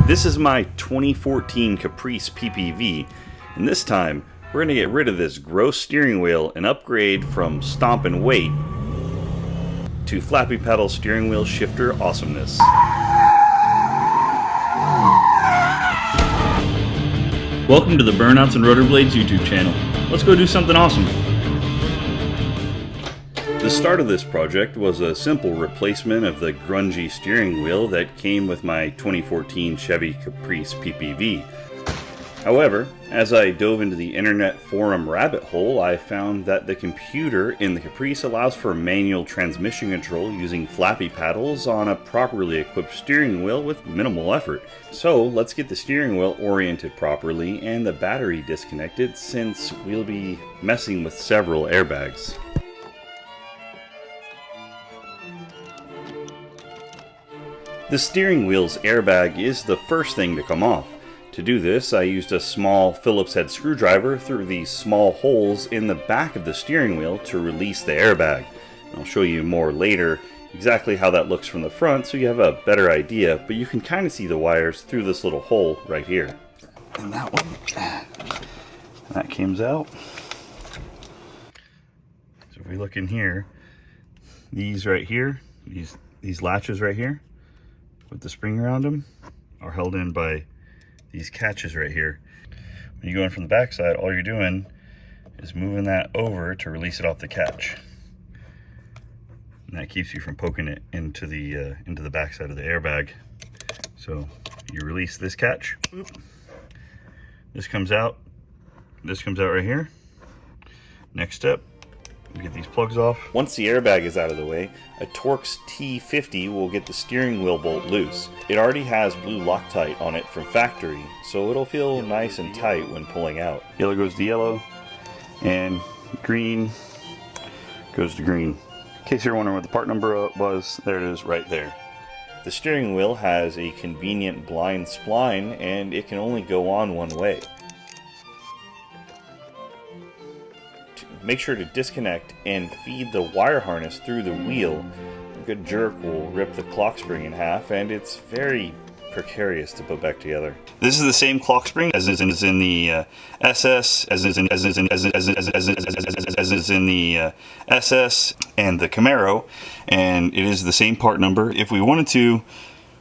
This is my 2014 Caprice PPV, and this time we're going to get rid of this gross steering wheel and upgrade from stomp and wait to flappy paddle steering wheel shifter awesomeness. Welcome to the Burnouts and Rotor Blades YouTube channel. Let's go do something awesome. The start of this project was a simple replacement of the grungy steering wheel that came with my 2014 Chevy Caprice PPV. However, as I dove into the internet forum rabbit hole, I found that the computer in the Caprice allows for manual transmission control using flappy paddles on a properly equipped steering wheel with minimal effort. So let's get the steering wheel oriented properly and the battery disconnected, since we'll be messing with several airbags. The steering wheel's airbag is the first thing to come off. To do this, I used a small Phillips head screwdriver through these small holes in the back of the steering wheel to release the airbag. I'll show you more later exactly how that looks from the front so you have a better idea, but you can kind of see the wires through this little hole right here. And that one, that comes out. So if we look in here, these right here, these latches right here, with the spring around them, are held in by these catches right here. When you go in from the back side, all you're doing is moving that over to release it off the catch. And that keeps you from poking it into the back side of the airbag. So you release this catch, this comes out right here. Next step, get these plugs off. Once the airbag is out of the way, a Torx T50 will get the steering wheel bolt loose. It already has blue Loctite on it from factory, so it'll feel nice and tight when pulling out. Yellow goes to yellow, and green goes to green. In case you're wondering what the part number was, there it is right there. The steering wheel has a convenient blind spline, and it can only go on one way. Make sure to disconnect and feed the wire harness through the wheel. A good jerk will rip the clock spring in half, and it's very precarious to put back together. This is the same clock spring as is in the SS, as is in the SS and the Camaro, and it is the same part number. If we wanted to,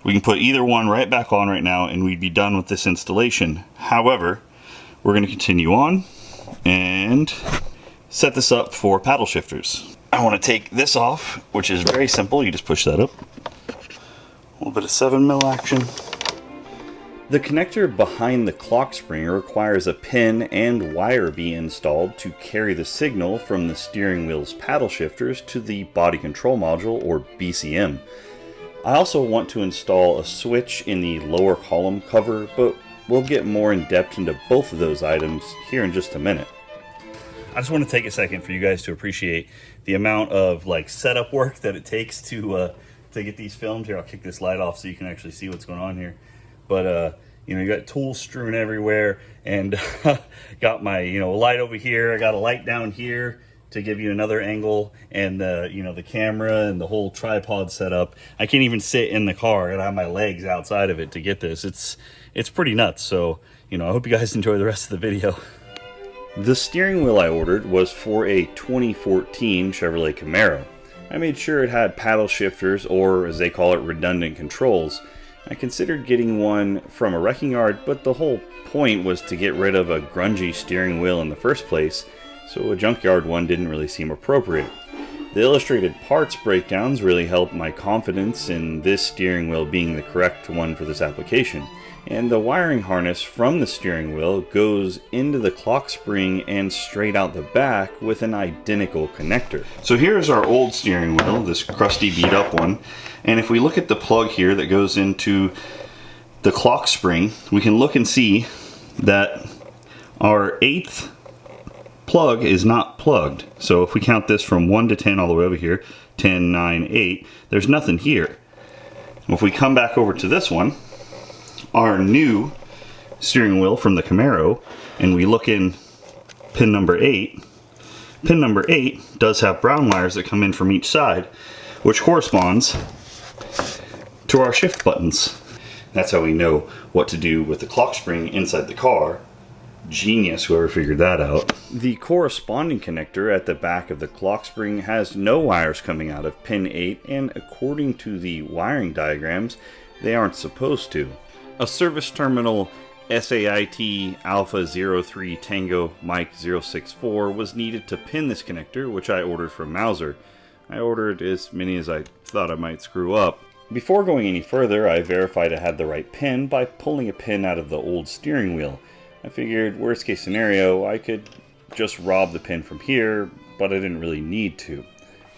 we can put either one right back on right now, and we'd be done with this installation. However, we're going to continue on and set this up for paddle shifters. I want to take this off, which is very simple. You just push that up. A little bit of 7mm action. The connector behind the clock spring requires a pin and wire be installed to carry the signal from the steering wheel's paddle shifters to the body control module, or BCM. I also want to install a switch in the lower column cover, but we'll get more in depth into both of those items here in just a minute. I just want to take a second for you guys to appreciate the amount of setup work that it takes to get these filmed. Here, I'll kick this light off so you can actually see what's going on here. But you got tools strewn everywhere, and got my light over here. I got a light down here to give you another angle, and the camera and the whole tripod setup. I can't even sit in the car, and I have my legs outside of it to get this. It's pretty nuts. So I hope you guys enjoy the rest of the video. The steering wheel I ordered was for a 2014 Chevrolet Camaro. I made sure it had paddle shifters, or as they call it, redundant controls. I considered getting one from a wrecking yard, but the whole point was to get rid of a grungy steering wheel in the first place, so a junkyard one didn't really seem appropriate. The illustrated parts breakdowns really helped my confidence in this steering wheel being the correct one for this application. And the wiring harness from the steering wheel goes into the clock spring and straight out the back with an identical connector. So here's our old steering wheel, this crusty beat up one. And if we look at the plug here that goes into the clock spring, we can look and see that our 8th plug is not plugged. So if we count this from 1 to 10 all the way over here, 10, 9, 8, there's nothing here. If we come back over to this one, our new steering wheel from the Camaro, and we look in pin number 8, pin number 8 does have brown wires that come in from each side, which corresponds to our shift buttons. That's how we know what to do with the clock spring inside the car. Genius, whoever figured that out. The corresponding connector at the back of the clock spring has no wires coming out of pin 8, and according to the wiring diagrams, they aren't supposed to. A service terminal SAIT Alpha 03 Tango Mike 064 was needed to pin this connector, which I ordered from Mauser. I ordered as many as I thought I might screw up. Before going any further, I verified I had the right pin by pulling a pin out of the old steering wheel. I figured, worst case scenario, I could just rob the pin from here, but I didn't really need to.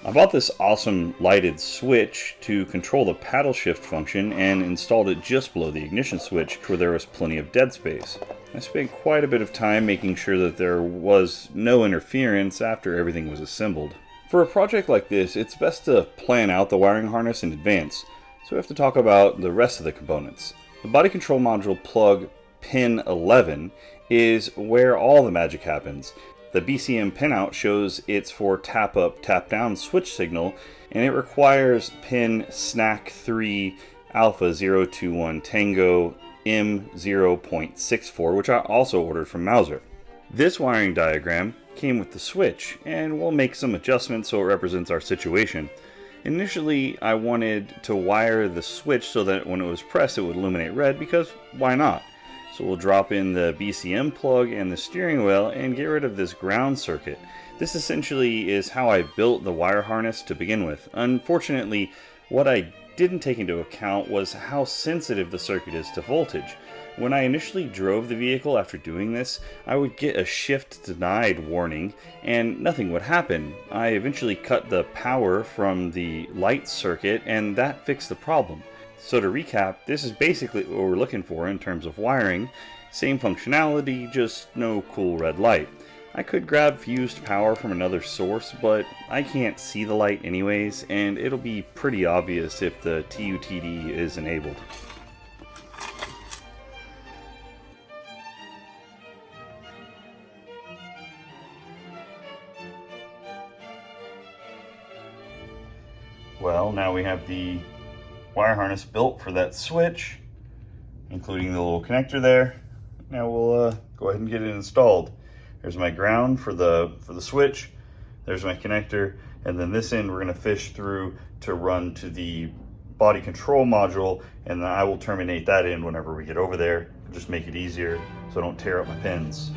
I bought this awesome lighted switch to control the paddle shift function and installed it just below the ignition switch where there was plenty of dead space. I spent quite a bit of time making sure that there was no interference after everything was assembled. For a project like this, it's best to plan out the wiring harness in advance, so we have to talk about the rest of the components. The body control module plug pin 11 is where all the magic happens. The BCM pinout shows it's for tap up, tap down switch signal, and it requires pin SNAC 3 Alpha 021 Tango M0.64, which I also ordered from Mauser. This wiring diagram came with the switch, and we'll make some adjustments so it represents our situation. Initially, I wanted to wire the switch so that when it was pressed it would illuminate red, because why not? So we'll drop in the BCM plug and the steering wheel and get rid of this ground circuit. This essentially is how I built the wire harness to begin with. Unfortunately, what I didn't take into account was how sensitive the circuit is to voltage. When I initially drove the vehicle after doing this, I would get a shift denied warning and nothing would happen. I eventually cut the power from the light circuit and that fixed the problem. So to recap, this is basically what we're looking for in terms of wiring. Same functionality, just no cool red light. I could grab fused power from another source, but I can't see the light anyways, and it'll be pretty obvious if the TUTD is enabled. Well, now we have the wire harness built for that switch, including the little connector there. Now we'll go ahead and get it installed. There's my ground for the switch, there's my connector, and then this end we're going to fish through to run to the body control module, and then I will terminate that end whenever we get over there. Just make it easier so I don't tear up my pins.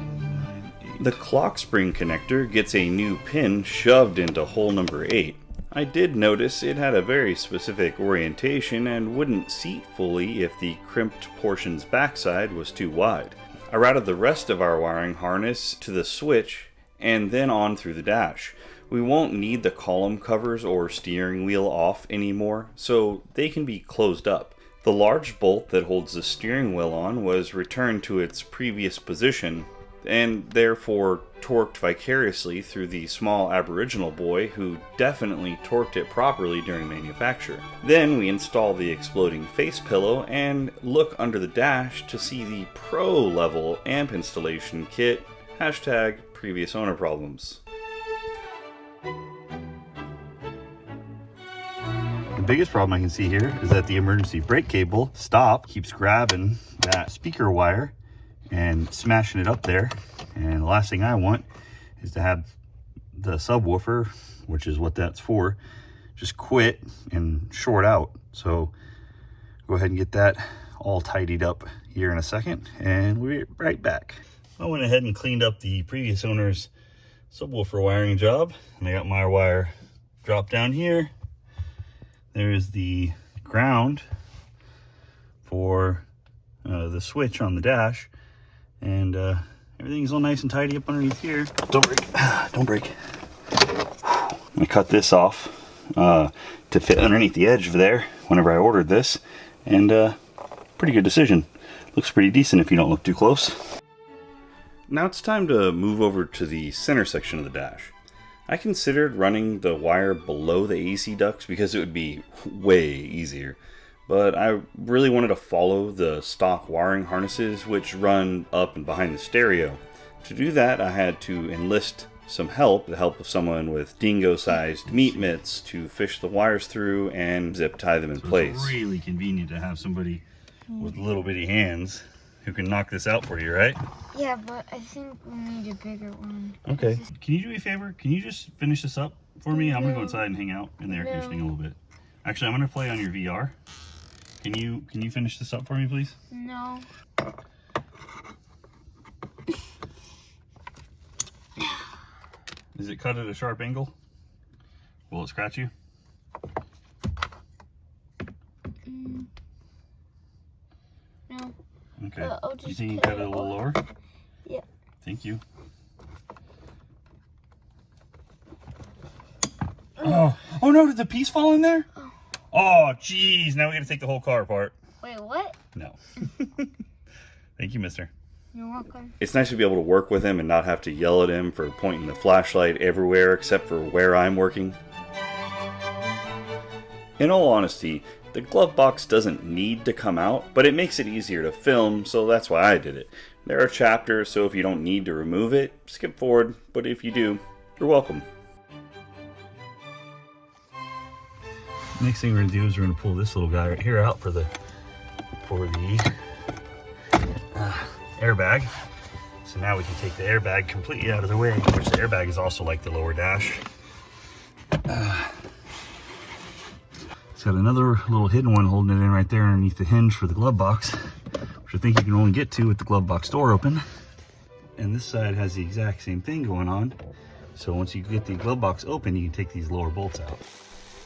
The clock spring connector gets a new pin shoved into hole number 8. I did notice it had a very specific orientation and wouldn't seat fully if the crimped portion's backside was too wide. I routed the rest of our wiring harness to the switch and then on through the dash. We won't need the column covers or steering wheel off anymore, so they can be closed up. The large bolt that holds the steering wheel on was returned to its previous position, and therefore torqued vicariously through the small Aboriginal boy who definitely torqued it properly during manufacture. Then we install the exploding face pillow and look under the dash to see the pro level amp installation kit, hashtag previous owner problems. The biggest problem I can see here is that the emergency brake cable stop keeps grabbing that speaker wire and smashing it up there, and the last thing I want is to have the subwoofer, which is what that's for, just quit and short out. So go ahead and get that all tidied up here in a second and we'll be right back. I went ahead and cleaned up the previous owner's subwoofer wiring job, and I got my wire dropped down here. There's the ground for the switch on the dash, and everything's all nice and tidy up underneath here. Don't break, don't break. I cut this off to fit underneath the edge of there whenever I ordered this, and pretty good decision. Looks pretty decent if you don't look too close. Now it's time to move over to the center section of the dash. I considered running the wire below the AC ducts because it would be way easier. But I really wanted to follow the stock wiring harnesses which run up and behind the stereo. To do that, I had to enlist some help, the help of someone with dingo-sized meat mitts to fish the wires through and zip tie them in place. It's really convenient to have somebody with little bitty hands who can knock this out for you, right? Yeah, but I think we need a bigger one. Okay. Can you do me a favor? Can you just finish this up for me? I'm gonna go inside and hang out in the air conditioning a little bit. Actually, I'm gonna play on your VR. Can you finish this up for me, please? No. Is it cut at a sharp angle? Will it scratch you? No. Okay. I'll just You think you can cut it a little lower? Yeah. Thank you. Oh no, did the piece fall in there? Oh, geez, now we gotta take the whole car apart. Wait, what? No. Thank you, mister. You're welcome. It's nice to be able to work with him and not have to yell at him for pointing the flashlight everywhere except for where I'm working. In all honesty, the glove box doesn't need to come out, but it makes it easier to film, so that's why I did it. There are chapters, so if you don't need to remove it, skip forward, but if you do, you're welcome. Next thing we're going to do is we're going to pull this little guy right here out for the airbag. So now we can take the airbag completely out of the way, which the airbag is also like the lower dash. It's got another little hidden one holding it in right there underneath the hinge for the glove box, which I think you can only get to with the glove box door open. And this side has the exact same thing going on. So once you get the glove box open, you can take these lower bolts out.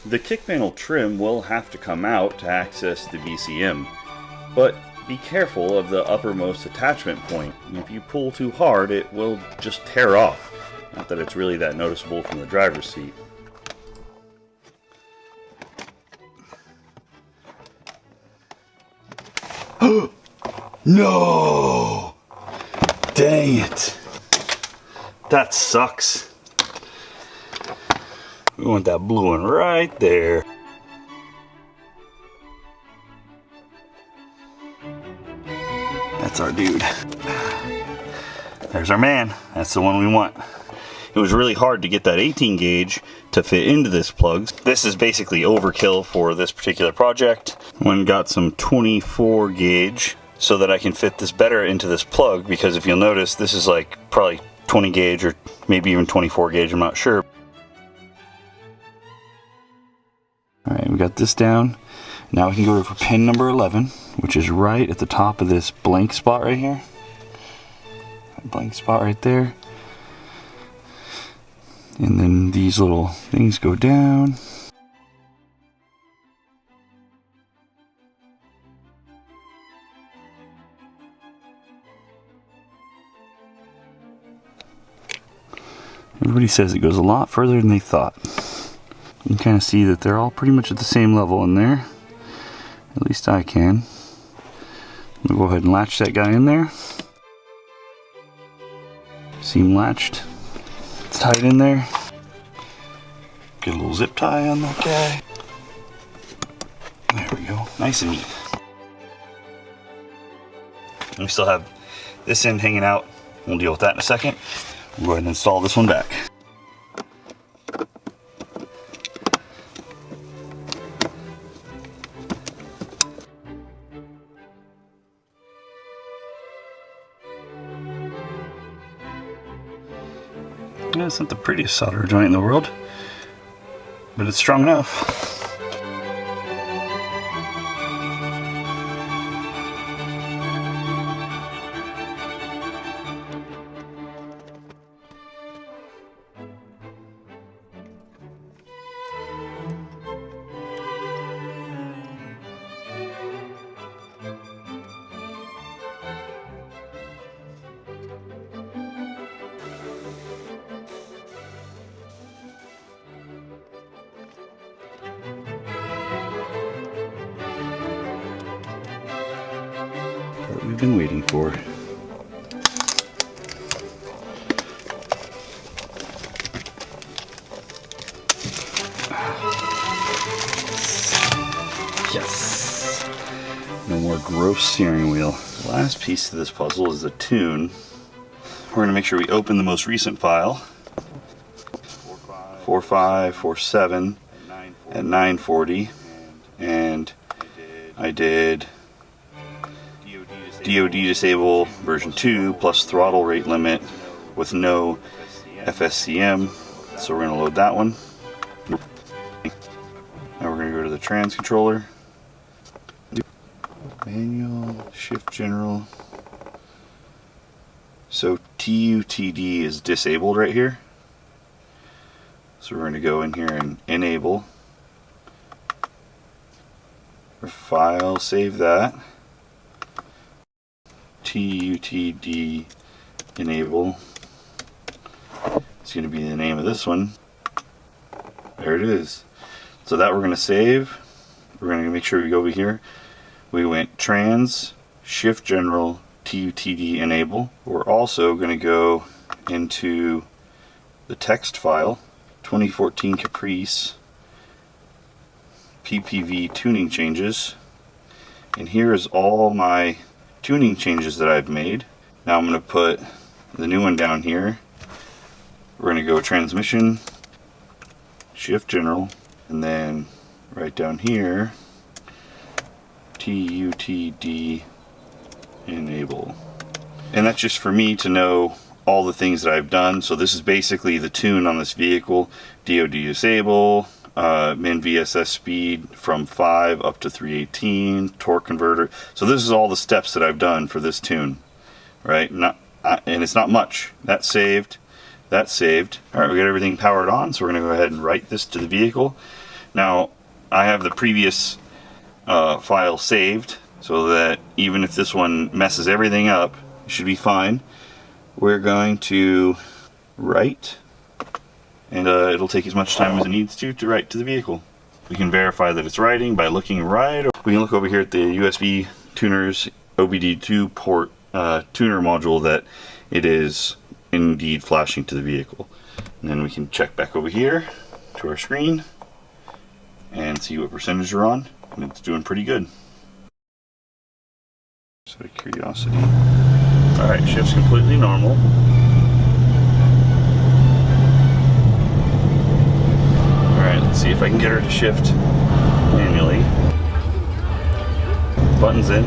The kick panel trim will have to come out to access the BCM, but be careful of the uppermost attachment point. If you pull too hard, it will just tear off. Not that it's really that noticeable from the driver's seat. No! Dang it! That sucks. We want that blue one right there. That's our dude. There's our man. That's the one we want. It was really hard to get that 18 gauge to fit into this plug. This is basically overkill for this particular project. Went and got some 24 gauge so that I can fit this better into this plug, because if you'll notice, this is like probably 20 gauge or maybe even 24 gauge, I'm not sure. Alright, we got this down. Now we can go for pin number 11, which is right at the top of this blank spot right here. Blank spot right there. And then these little things go down. Everybody says it goes a lot further than they thought. You can kind of see that they're all pretty much at the same level in there. At least I can. We'll go ahead and latch that guy in there. Seam latched. It's tight in there. Get a little zip tie on that guy. There we go. Nice and neat. And we still have this end hanging out. We'll deal with that in a second. We'll go ahead and install this one back. Yeah, it's not the prettiest solder joint in the world, but it's strong enough. What we've been waiting for. Yes! No more gross steering wheel. The last piece of this puzzle is the tune. We're going to make sure we open the most recent file. 4547 at 940. And I did DoD disable version 2 plus throttle rate limit with no FSCM. So we're going to load that one. Now we're going to go to the trans controller. Manual, shift general. So TUTD is disabled right here. So we're going to go in here and enable. File, save that. TUTD enable. It's going to be the name of this one. There it is. So that we're going to save. We're going to make sure we go over here. We went trans, shift general, TUTD enable. We're also going to go into the text file, 2014 Caprice PPV tuning changes. And here is all my tuning changes that I've made. Now I'm going to put the new one down here. We're going to go transmission, shift general, and then right down here, TUTD enable. And that's just for me to know all the things that I've done. So this is basically the tune on this vehicle. DoD disable, min VSS speed from 5 up to 318, torque converter. So this is all the steps that I've done for this tune, right? And it's not much. That's saved. That's saved. All right, we got everything powered on, so we're going to go ahead and write this to the vehicle. Now, I have the previous file saved, so that even if this one messes everything up, it should be fine. We're going to write, and it'll take as much time as it needs to write to the vehicle. We can verify that it's writing by looking right. We can look over here at the USB tuner's OBD2 port tuner module that it is indeed flashing to the vehicle. And then we can check back over here to our screen and see what percentage we're on, and it's doing pretty good. Just out of curiosity. Alright, shift's completely normal. Alright, let's see if I can get her to shift manually. Button's in.